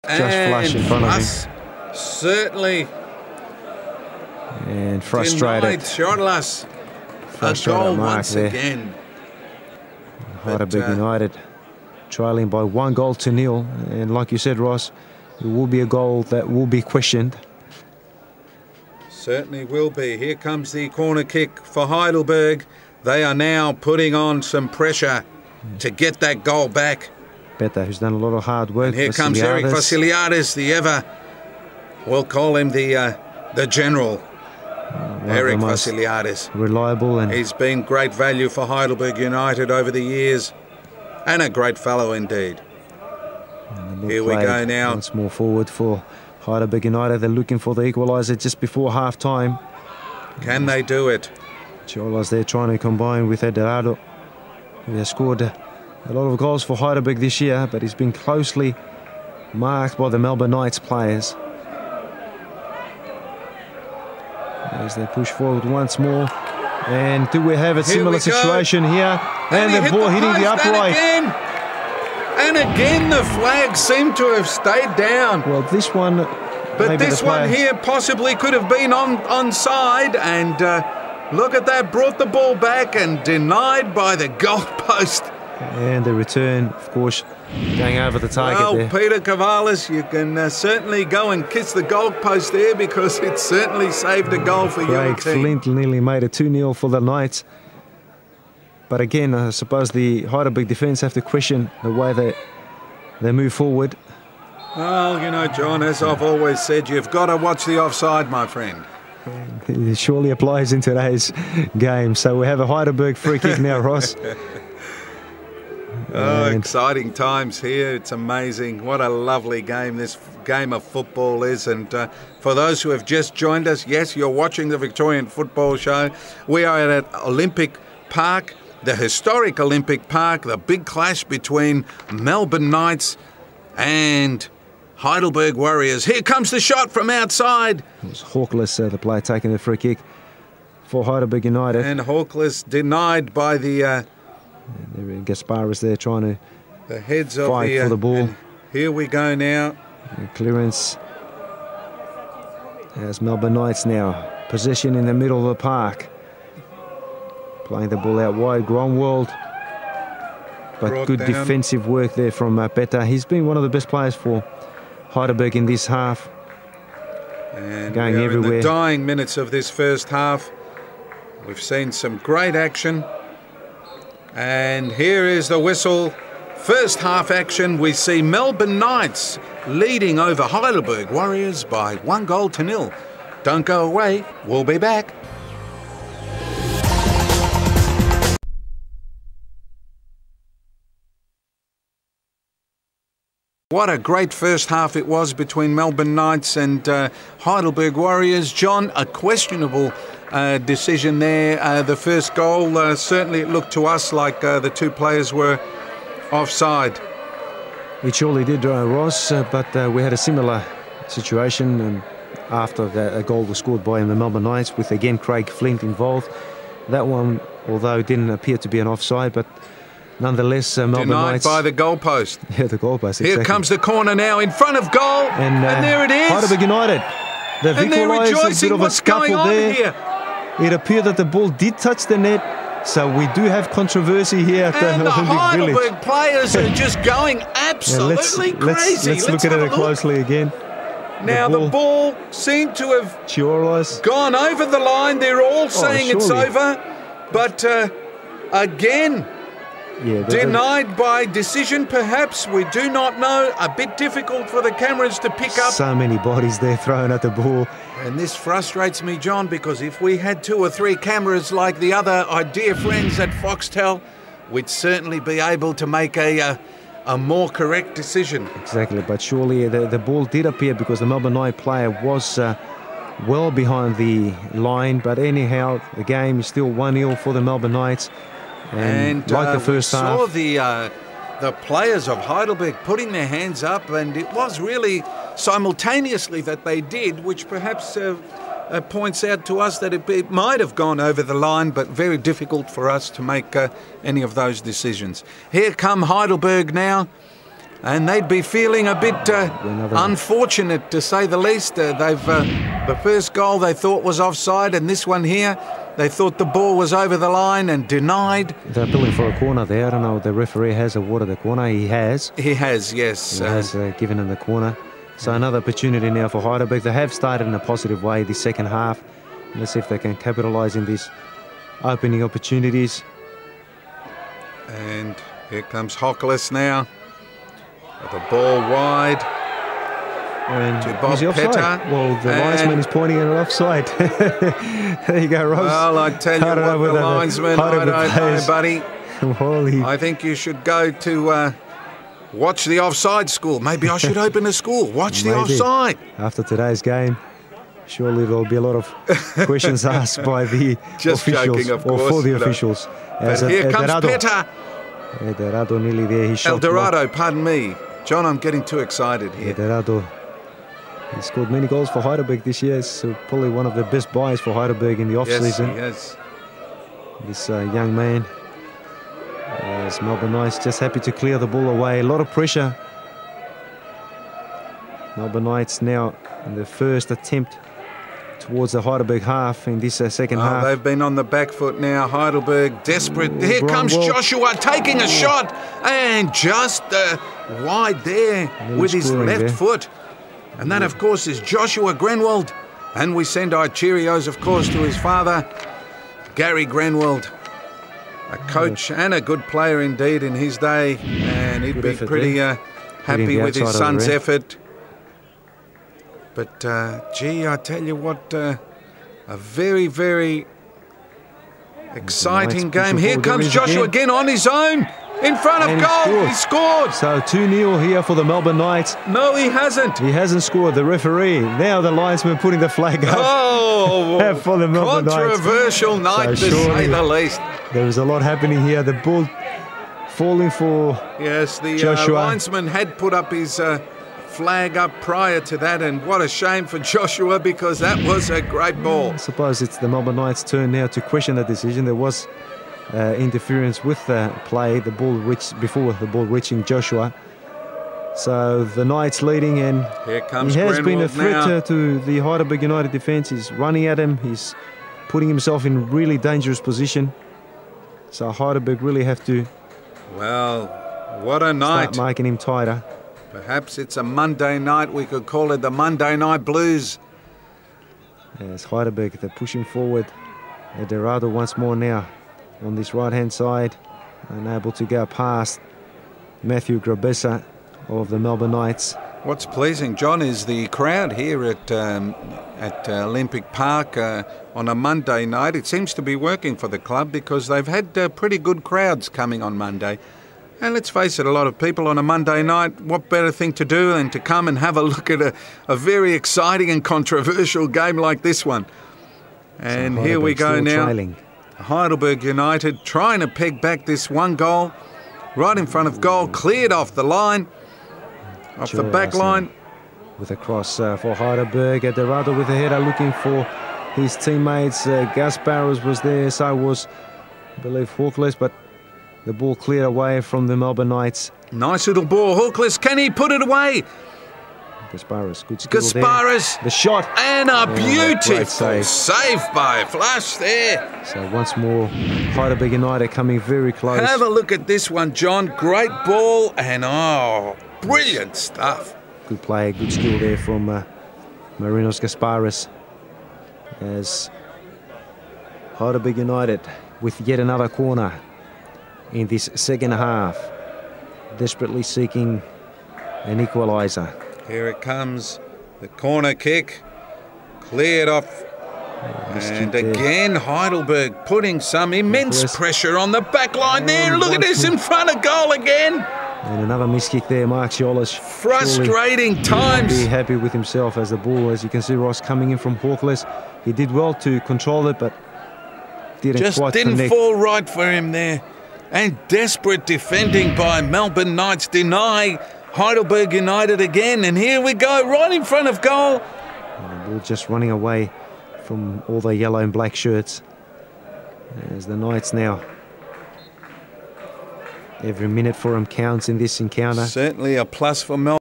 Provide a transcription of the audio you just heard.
flush in front of him. Certainly. And frustrated. Shortlass. Frustrated a goal mark once there. again. Heidelberg United trailing by 1-0. And like you said, Ross, it will be a goal that will be questioned. Certainly will be. Here comes the corner kick for Heidelberg. They are now putting on some pressure to get that goal back. Beta, who's done a lot of hard work. And here comes Eric Vasiliadis, the ever, we'll call him the general. Eric Vasiliadis. Reliable. And he's been great value for Heidelberg United over the years. And a great fellow indeed. Here we go now. Once more forward for Heidelberg United. They're looking for the equaliser just before half-time. Can they do it? Chiolas there trying to combine with Eduardo, who has scored a lot of goals for Heidelberg this year, but he's been closely marked by the Melbourne Knights players. As they push forward once more. And do we have a similar situation here? And the ball hitting the upright. And again the flag seemed to have stayed down. Well, this one... But this one here possibly could have been onside. And look at that, brought the ball back and denied by the goalpost. And the return, of course, going over the target there. Peter Cavalis, you can certainly go and kiss the goalpost there because it certainly saved a goal for your team. Flint nearly made it 2-0 for the Knights. But again, I suppose the Heidelberg defence have to question the way they move forward. Well, you know, John, as I've always said, you've got to watch the offside, my friend. It surely applies in today's game. So we have a Heidelberg free kick now, Ross. Oh, exciting times here. It's amazing. What a lovely game this game of football is. And for those who have just joined us, yes, you're watching the Victorian Football Show. We are at Olympic Park, the historic Olympic Park, the big clash between Melbourne Knights and Heidelberg Warriors. Here comes the shot from outside. It was Hawkless, the player taking the free kick for Heidelberg United. And Hawkless denied by the... Gaspar is there trying to the heads of fight for the ball. Here we go now. Clearance as Melbourne Knights now. Possession in the middle of the park. Playing the ball out wide. Gromwald. But brought good down. Defensive work there from Beta. He's been one of the best players for Heidelberg in this half. And going everywhere. In the dying minutes of this first half, we've seen some great action. And here is the whistle. First half action, we see Melbourne Knights leading over Heidelberg Warriors by 1-0. Don't go away, we'll be back. What a great first half it was between Melbourne Knights and Heidelberg Warriors. John, a questionable decision there. The first goal, certainly it looked to us like the two players were offside. It surely did, Ross, but we had a similar situation after a goal was scored by the Melbourne Knights with, again, Craig Flint involved. That one, although it didn't appear to be an offside, but nonetheless, Melbourne Knights... Denied by the goalpost. Yeah, the goalpost, exactly. Here comes the corner now in front of goal, and there it is. Heidelberg United. They've equalised, a bit of a scuffle there. Here? It appeared that the ball did touch the net, so we do have controversy here at the Olympic Heidelberg Village. Players are just going absolutely crazy. Let's look at it closely again. Now the ball seemed to have gone over the line. They're all saying it's over, but again... Yeah, denied by decision, perhaps. We do not know. A bit difficult for the cameras to pick up. So many bodies there thrown at the ball. And this frustrates me, John, because if we had 2 or 3 cameras like the other, our dear friends at Foxtel, we'd certainly be able to make a more correct decision. Exactly, but surely the ball did appear because the Melbourne Knight player was well behind the line. But anyhow, the game is still 1-0 for the Melbourne Knights. And like the first half, saw the players of Heidelberg putting their hands up, and it was really simultaneously that they did, which perhaps points out to us that it might have gone over the line, but very difficult for us to make any of those decisions. Here come Heidelberg now. and they'd be feeling a bit unfortunate, to say the least. The first goal they thought was offside, and this one here, they thought the ball was over the line and denied. They're appealing for a corner there. I don't know, the referee has awarded the corner. He has. He has, yes. He has given him the corner. So another opportunity now for Heidelberg. They have started in a positive way the second half. Let's see if they can capitalise in these opening opportunities. And here comes Hockless now. The ball wide. And to Bob Petter. Well, the linesman is pointing at an offside. There you go, Ross. Well, I tell you what, the linesman, I don't know, buddy. I think you should go to watch the offside school. Maybe I should open a school. Watch the offside. After today's game, surely there'll be a lot of questions asked by the officials, joking, of course, or for the officials. But here comes Petter. El Dorado nearly there. He shot El Dorado, pardon me. John, I'm getting too excited here. El Dorado. He scored many goals for Heidelberg this year. So probably one of the best buys for Heidelberg in the off-season. Yes, This young man. As Melbourne Knights just happy to clear the ball away. A lot of pressure. Melbourne Knights now in the first attempt towards the Heidelberg half in this second half. They've been on the back foot now. Heidelberg desperate. Here comes Joshua taking a shot, and just wide there with his left foot. And that, of course, is Joshua Grenwald. And we send our Cheerios, of course, to his father, Gary Grenwald. A coach and a good player indeed in his day. And he'd be pretty happy with his son's effort. But, gee, I tell you what, a very, very exciting game. Here comes Joshua again on his own. In front of goal, he scored. So 2-0 here for the Melbourne Knights. No, he hasn't. He hasn't scored. The referee, now the linesman putting the flag up. Oh, for the Melbourne controversial night, to say the least. There was a lot happening here. The ball falling for Joshua. Linesman had put up his flag up prior to that, and what a shame for Joshua, because that was a great ball. I suppose it's the Melbourne Knights' turn now to question the decision. There was interference with the play, the ball before the ball reaching Joshua. So the Knights leading, and here comes he has been a Grenwald threat to the Heidelberg United defence. He's running at him. He's putting himself in really dangerous position. So Heidelberg really have to what a night. Start making him tighter. Perhaps it's a Monday night. We could call it the Monday Night Blues. As Heidelberg, they're pushing forward. El Dorado once more now on this right-hand side, unable to go past Matthew Grabessa of the Melbourne Knights. What's pleasing, John, is the crowd here at Olympic Park on a Monday night. It seems to be working for the club, because they've had pretty good crowds coming on Monday. And let's face it, a lot of people on a Monday night, what better thing to do than to come and have a look at a very exciting and controversial game like this one. And here we go now. Trailing. Heidelberg United trying to peg back this one goal. Right in front of goal, cleared off the line, off the back line. With a cross for Heidelberg. El Dorado with a header looking for his teammates. Gasparos was there, so was, I believe, Hawkless, but the ball cleared away from the Melbourne Knights. Nice little ball. Hawkless, can he put it away? Gasparos, good skill Gasparos. There. The shot. And a beautiful save by Flush there. So once more, Heidelberg United coming very close. Have a look at this one, John. Great ball and, brilliant stuff. Good play, good skill there from Marinos Gasparos. As Heidelberg United with yet another corner in this second half, desperately seeking an equaliser. Here it comes, the corner kick, cleared off, and again Heidelberg putting some immense pressure on the back line there. Look at this, in front of goal again. And another miss kick there, Mark Ciola's. Frustrating times. Be happy with himself as the ball, as you can see, Ross coming in from Hawkless. He did well to control it, but didn't connect. Fall right for him there. And desperate defending by Melbourne Knights deny Heidelberg United again. And here we go, right in front of goal. And the ball just running away from all the yellow and black shirts. As the Knights now Every minute for them counts in this encounter. Certainly a plus for Melbourne.